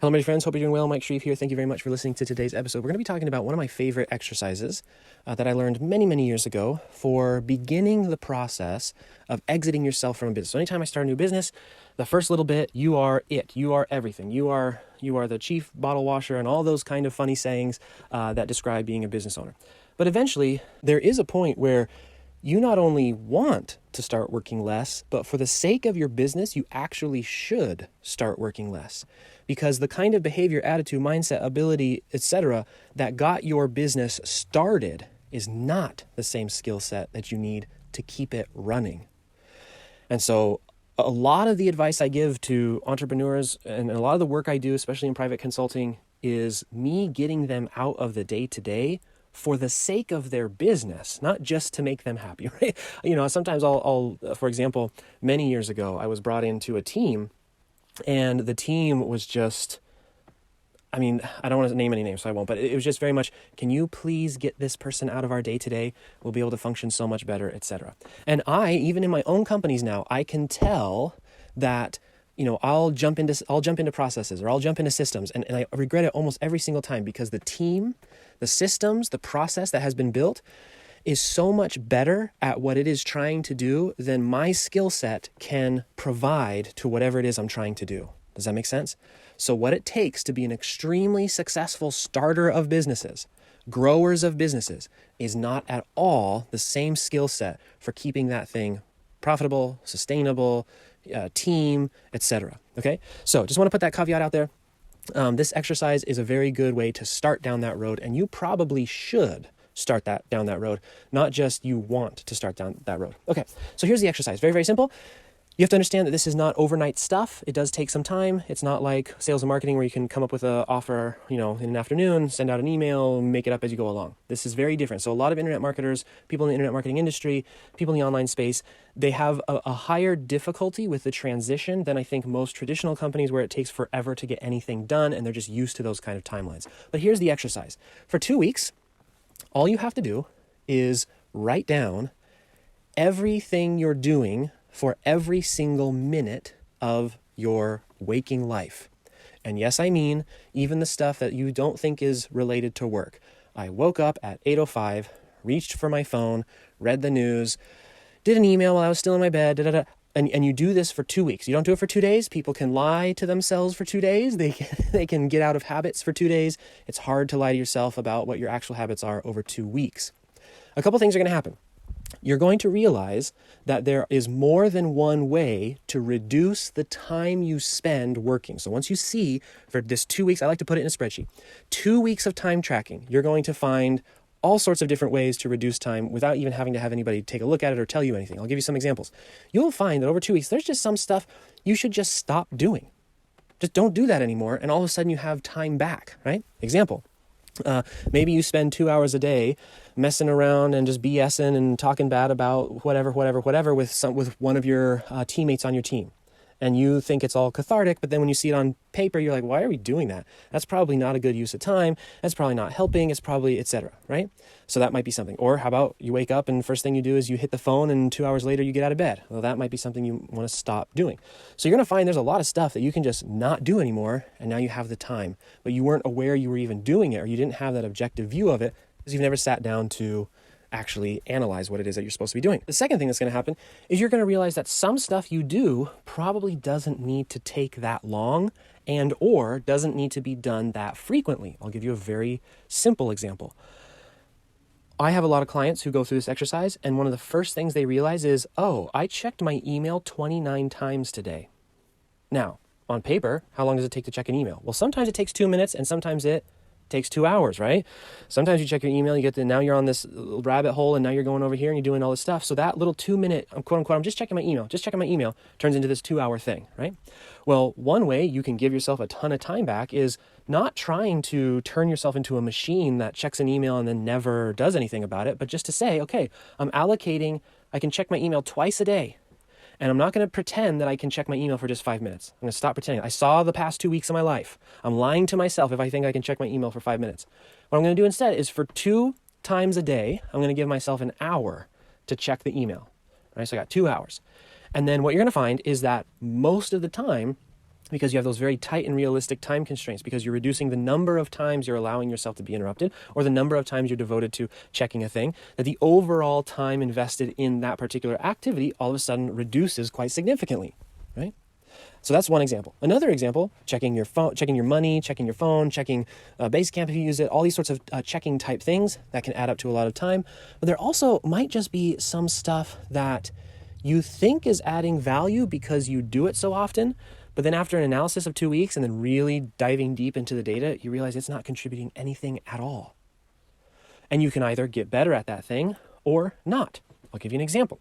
Hello, my friends. Hope you're doing well. Mike Shreve here. Thank you very much for listening to today's episode. We're going to be talking about one of my favorite exercises that I learned many, many years ago for beginning the process of exiting yourself from a business. So anytime I start a new business, the first little bit, you are it. You are everything. You are the chief bottle washer and all those kind of funny sayings that describe being a business owner. But eventually, there is a point where you not only want to start working less, but for the sake of your business, you actually should start working less. Because the kind of behavior, attitude, mindset, ability, etc., that got your business started is not the same skill set that you need to keep it running. And so a lot of the advice I give to entrepreneurs and a lot of the work I do, especially in private consulting, is me getting them out of the day-to-day for the sake of their business, not just to make them happy, right? Sometimes I'll for example, many years ago, I was brought into a team and the team was just, I don't want to name any names, so I won't, but it was just very much, can you please get this person out of our day-to-day? We'll be able to function so much better, etc. And even in my own companies now, I can tell that I'll jump into processes or I'll jump into systems and I regret it almost every single time because the team, the systems, the process that has been built is so much better at what it is trying to do than my skill set can provide to whatever it is I'm trying to do. Does that make sense? So what it takes to be an extremely successful starter of businesses, growers of businesses, is not at all the same skill set for keeping that thing profitable, sustainable, team, etc. Okay? So just want to put that caveat out there. This exercise is a very good way to start down that road, and you probably should start down that road, not just you want to start down that road. Okay, so here's the exercise. Very, very simple. You have to understand that this is not overnight stuff. It does take some time. It's not like sales and marketing where you can come up with an offer, in an afternoon, send out an email, make it up as you go along. This is very different. So a lot of internet marketers, people in the internet marketing industry, people in the online space, they have a higher difficulty with the transition than I think most traditional companies where it takes forever to get anything done and they're just used to those kind of timelines. But here's the exercise. For 2 weeks, all you have to do is write down everything you're doing for every single minute of your waking life. And yes, I mean, even the stuff that you don't think is related to work. I woke up at 8:05, reached for my phone, read the news, did an email while I was still in my bed, And you do this for 2 weeks. You don't do it for 2 days. People can lie to themselves for 2 days. They can get out of habits for 2 days. It's hard to lie to yourself about what your actual habits are over 2 weeks. A couple things are going to happen. You're going to realize that there is more than one way to reduce the time you spend working. So once you see for this 2 weeks, I like to put it in a spreadsheet, 2 weeks of time tracking, you're going to find all sorts of different ways to reduce time without even having to have anybody take a look at it or tell you anything. I'll give you some examples. You'll find that over 2 weeks, there's just some stuff you should just stop doing. Just don't do that anymore. And all of a sudden you have time back, right? Example. Maybe you spend 2 hours a day messing around and just BSing and talking bad about whatever with one of your teammates on your team. And you think it's all cathartic, but then when you see it on paper, you're like, why are we doing that? That's probably not a good use of time. That's probably not helping. It's probably, etc. Right? So that might be something. Or how about you wake up and first thing you do is you hit the phone and 2 hours later you get out of bed. Well, that might be something you want to stop doing. So you're going to find there's a lot of stuff that you can just not do anymore, and now you have the time. But you weren't aware you were even doing it, or you didn't have that objective view of it because you've never sat down to actually analyze what it is that you're supposed to be doing. The second thing that's going to happen is you're going to realize that some stuff you do probably doesn't need to take that long and or doesn't need to be done that frequently. I'll give you a very simple example. I have a lot of clients who go through this exercise, and one of the first things they realize is, oh, I checked my email 29 times today. Now, on paper, how long does it take to check an email? Well, sometimes it takes 2 minutes and sometimes it takes 2 hours, right? Sometimes you check your email, now you're on this rabbit hole and now you're going over here and you're doing all this stuff. So that little 2 minute, quote unquote, I'm just checking my email, turns into this 2 hour thing, right? Well, one way you can give yourself a ton of time back is not trying to turn yourself into a machine that checks an email and then never does anything about it, but just to say, okay, I can check my email twice a day. And I'm not going to pretend that I can check my email for just 5 minutes. I'm going to stop pretending. I saw the past 2 weeks of my life. I'm lying to myself if I think I can check my email for 5 minutes. What I'm going to do instead is for 2 times a day, I'm going to give myself an hour to check the email. Right? So I got 2 hours. And then what you're going to find is that most of the time, because you have those very tight and realistic time constraints, because you're reducing the number of times you're allowing yourself to be interrupted or the number of times you're devoted to checking a thing, that the overall time invested in that particular activity all of a sudden reduces quite significantly, right? So that's one example. Another example, checking your phone, checking your money, checking your phone, checking Basecamp if you use it, all these sorts of checking type things that can add up to a lot of time. But there also might just be some stuff that you think is adding value because you do it so often, but then after an analysis of 2 weeks and then really diving deep into the data, you realize it's not contributing anything at all. And you can either get better at that thing or not. I'll give you an example.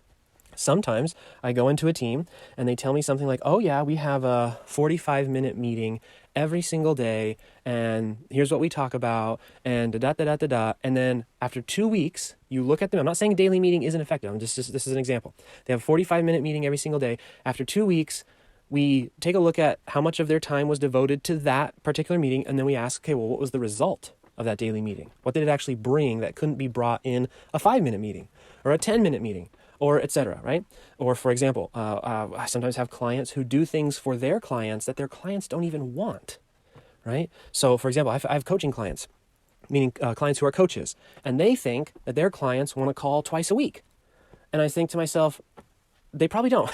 Sometimes I go into a team and they tell me something like, oh yeah, we have a 45-minute meeting every single day, and here's what we talk about, and da-da-da-da-da-da. And then after 2 weeks, you look at them. I'm not saying a daily meeting isn't effective. This is an example. They have a 45-minute meeting every single day. After 2 weeks, we take a look at how much of their time was devoted to that particular meeting, and then we ask, okay, well, what was the result of that daily meeting? What did it actually bring that couldn't be brought in a 5-minute meeting or a 10-minute meeting, or et cetera, right? Or for example, I sometimes have clients who do things for their clients that their clients don't even want, right? So for example, I have coaching clients, meaning clients who are coaches, and they think that their clients want to call twice a week. And I think to myself, they probably don't.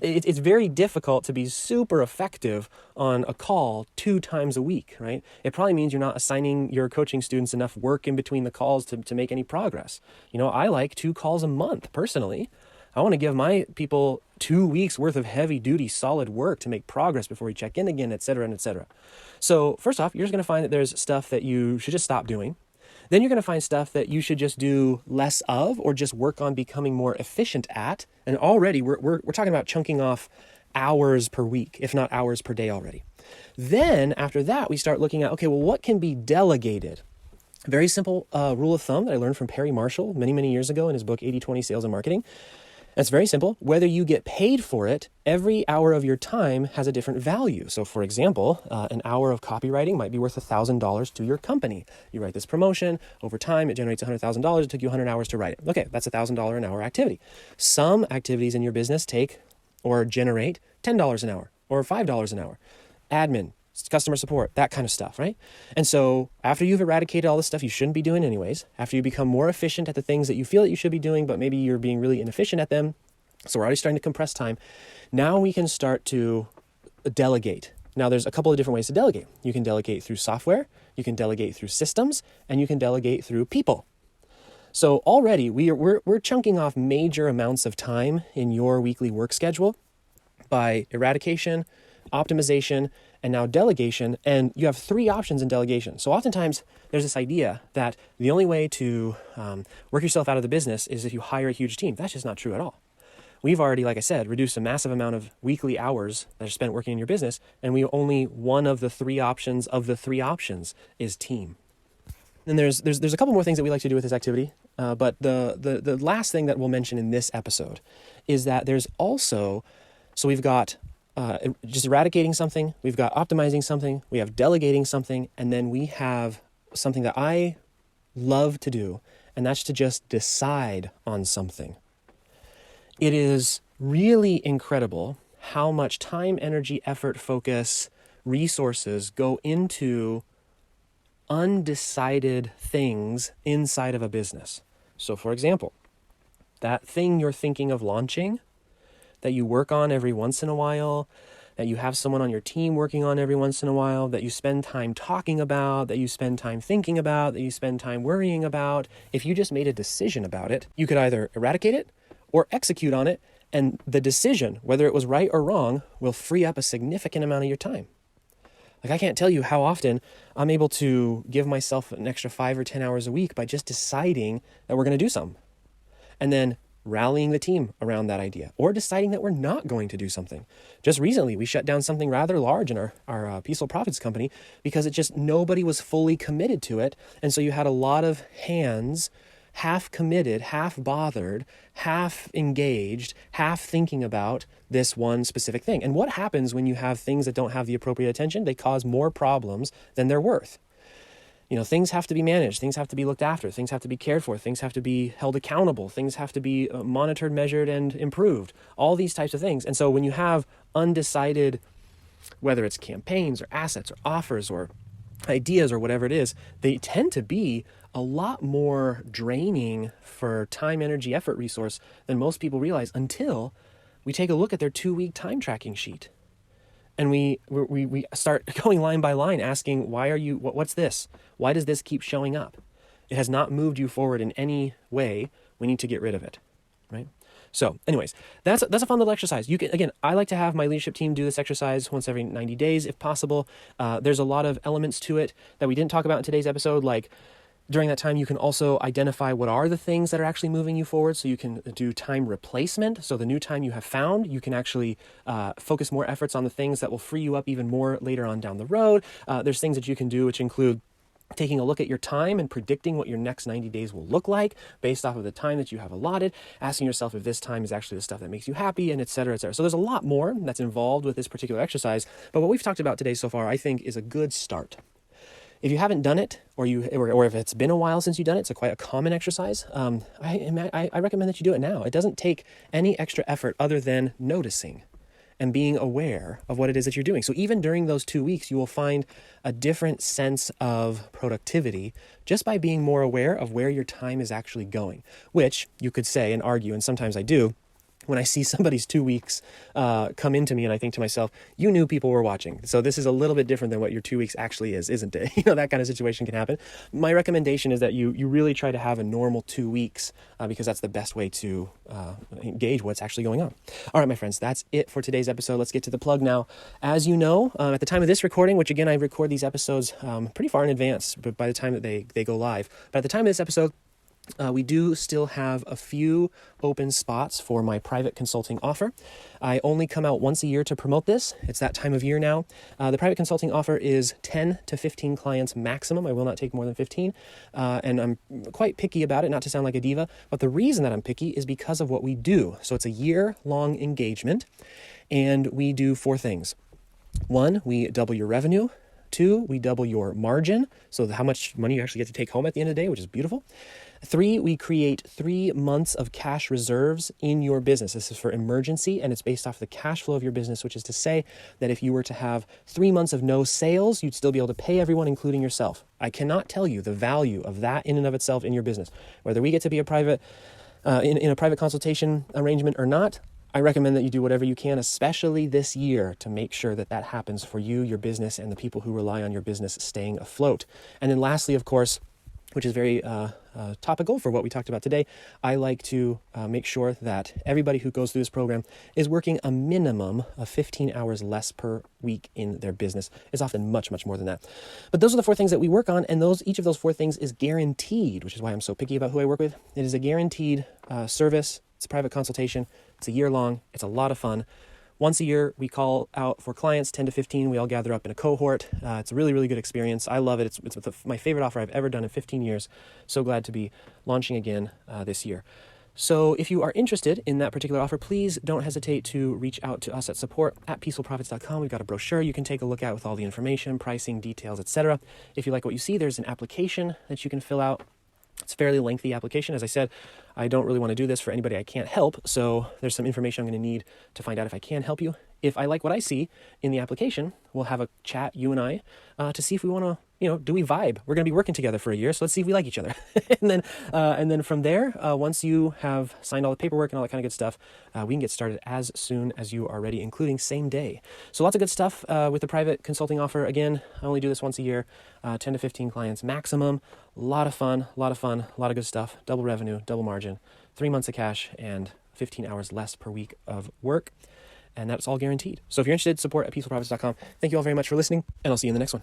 It's very difficult to be super effective on a call 2 times a week, right? It probably means you're not assigning your coaching students enough work in between the calls to make any progress. You know, I like 2 calls a month personally. I want to give my people 2 weeks worth of heavy duty, solid work to make progress before we check in again, et cetera, and et cetera. So first off, you're just going to find that there's stuff that you should just stop doing. Then you're going to find stuff that you should just do less of or just work on becoming more efficient at. And already we're talking about chunking off hours per week, if not hours per day already. Then after that, we start looking at, okay, well, what can be delegated? A very simple rule of thumb that I learned from Perry Marshall many, many years ago in his book, 80-20 Sales and Marketing. It's very simple. Whether you get paid for it, every hour of your time has a different value. So for example, an hour of copywriting might be worth $1,000 to your company. You write this promotion, over time it generates $100,000. It took you 100 hours to write it. Okay, that's $1,000 an hour activity. Some activities in your business take or generate $10 an hour or $5 an hour. Admin, customer support, that kind of stuff, right? And so after you've eradicated all the stuff you shouldn't be doing anyways, after you become more efficient at the things that you feel that you should be doing, but maybe you're being really inefficient at them, so we're already starting to compress time, now we can start to delegate. Now there's a couple of different ways to delegate. You can delegate through software, you can delegate through systems, and you can delegate through people. So already we're chunking off major amounts of time in your weekly work schedule by eradication, optimization, and now delegation, and you have 3 options in delegation. So oftentimes there's this idea that the only way to work yourself out of the business is if you hire a huge team. That's just not true at all. We've already, like I said, reduced a massive amount of weekly hours that are spent working in your business, and one of the 3 options is team. And there's a couple more things that we like to do with this activity, but the last thing that we'll mention in this episode is that there's also, so we've got just eradicating something, we've got optimizing something, we have delegating something, and then we have something that I love to do, and that's to just decide on something. It is really incredible how much time, energy, effort, focus, resources go into undecided things inside of a business. So for example, that thing you're thinking of launching, that you work on every once in a while, that you have someone on your team working on every once in a while, that you spend time talking about, that you spend time thinking about, that you spend time worrying about. If you just made a decision about it, you could either eradicate it or execute on it, and the decision, whether it was right or wrong, will free up a significant amount of your time. Like, I can't tell you how often I'm able to give myself an extra 5 or 10 hours a week by just deciding that we're going to do something. And then rallying the team around that idea, or deciding that we're not going to do something. Just recently, we shut down something rather large in our Peaceful Profits company because nobody was fully committed to it. And so you had a lot of hands half committed, half bothered, half engaged, half thinking about this one specific thing. And what happens when you have things that don't have the appropriate attention? They cause more problems than they're worth. You know, things have to be managed, things have to be looked after, things have to be cared for, things have to be held accountable, things have to be monitored, measured, and improved, all these types of things. And so when you have undecided whether it's campaigns or assets or offers or ideas or whatever it is, they tend to be a lot more draining for time, energy, effort, resource than most people realize until we take a look at their 2-week time tracking sheet. And we start going line by line asking, what's this? Why does this keep showing up? It has not moved you forward in any way. We need to get rid of it, right? So anyways, that's a fun little exercise. I like to have my leadership team do this exercise once every 90 days if possible. There's a lot of elements to it that we didn't talk about in today's episode, like during that time, you can also identify what are the things that are actually moving you forward. So you can do time replacement. So the new time you have found, you can actually focus more efforts on the things that will free you up even more later on down the road. There's things that you can do which include taking a look at your time and predicting what your next 90 days will look like based off of the time that you have allotted, asking yourself if this time is actually the stuff that makes you happy, and et cetera, et cetera. So there's a lot more that's involved with this particular exercise, but what we've talked about today so far, I think, is a good start. If you haven't done it, or if it's been a while since you've done it, it's quite a common exercise, I recommend that you do it now. It doesn't take any extra effort other than noticing and being aware of what it is that you're doing. So even during those 2 weeks, you will find a different sense of productivity just by being more aware of where your time is actually going, which you could say and argue, and sometimes I do, when I see somebody's 2 weeks come into me and I think to myself, you knew people were watching. So this is a little bit different than what your 2 weeks actually is, isn't it? That kind of situation can happen. My recommendation is that you really try to have a normal 2 weeks because that's the best way to engage what's actually going on. All right, my friends, that's it for today's episode. Let's get to the plug now. As you know, at the time of this recording, which again, I record these episodes pretty far in advance, but by the time that they go live, but at the time of this episode, we do still have a few open spots for my private consulting offer. I only come out once a year to promote this. It's that time of year now. The private consulting offer is 10 to 15 clients maximum. I will not take more than 15. And I'm quite picky about it, not to sound like a diva, but the reason that I'm picky is because of what we do. So it's a year-long engagement, and we do 4 things. 1, we double your revenue. 2, we double your margin, so how much money you actually get to take home at the end of the day, which is beautiful. 3, we create 3 months of cash reserves in your business. This is for emergency, and it's based off the cash flow of your business, which is to say that if you were to have 3 months of no sales, you'd still be able to pay everyone, including yourself. I cannot tell you the value of that in and of itself in your business. Whether we get to be a private in a private consultation arrangement or not, I recommend that you do whatever you can, especially this year, to make sure that that happens for you, your business, and the people who rely on your business staying afloat. And then lastly, of course, which is very topical for what we talked about today, I like to make sure that everybody who goes through this program is working a minimum of 15 hours less per week in their business. It's often much, much more than that. But those are the 4 things that we work on, and each of those 4 things is guaranteed, which is why I'm so picky about who I work with. It is a guaranteed service. It's a private consultation. It's a year long. It's a lot of fun. Once a year, we call out for clients, 10 to 15. We all gather up in a cohort. It's a really, really good experience. I love it. It's my favorite offer I've ever done in 15 years. So glad to be launching again this year. So if you are interested in that particular offer, please don't hesitate to reach out to us at support@peacefulprofits.com. We've got a brochure you can take a look at with all the information, pricing, details, etc. If you like what you see, there's an application that you can fill out. It's a fairly lengthy application. As I said, I don't really want to do this for anybody I can't help, so there's some information I'm going to need to find out if I can help you. If I like what I see in the application, we'll have a chat, you and I, to see if we want to, do we vibe? We're going to be working together for a year, so let's see if we like each other. and then from there, once you have signed all the paperwork and all that kind of good stuff, we can get started as soon as you are ready, including same day. So lots of good stuff with the private consulting offer. Again, I only do this once a year, 10 to 15 clients maximum. A lot of fun, a lot of good stuff. Double revenue, double margin, 3 months of cash, and 15 hours less per week of work. And that's all guaranteed. So if you're interested, support@peacefulprofits.com. Thank you all very much for listening, and I'll see you in the next one.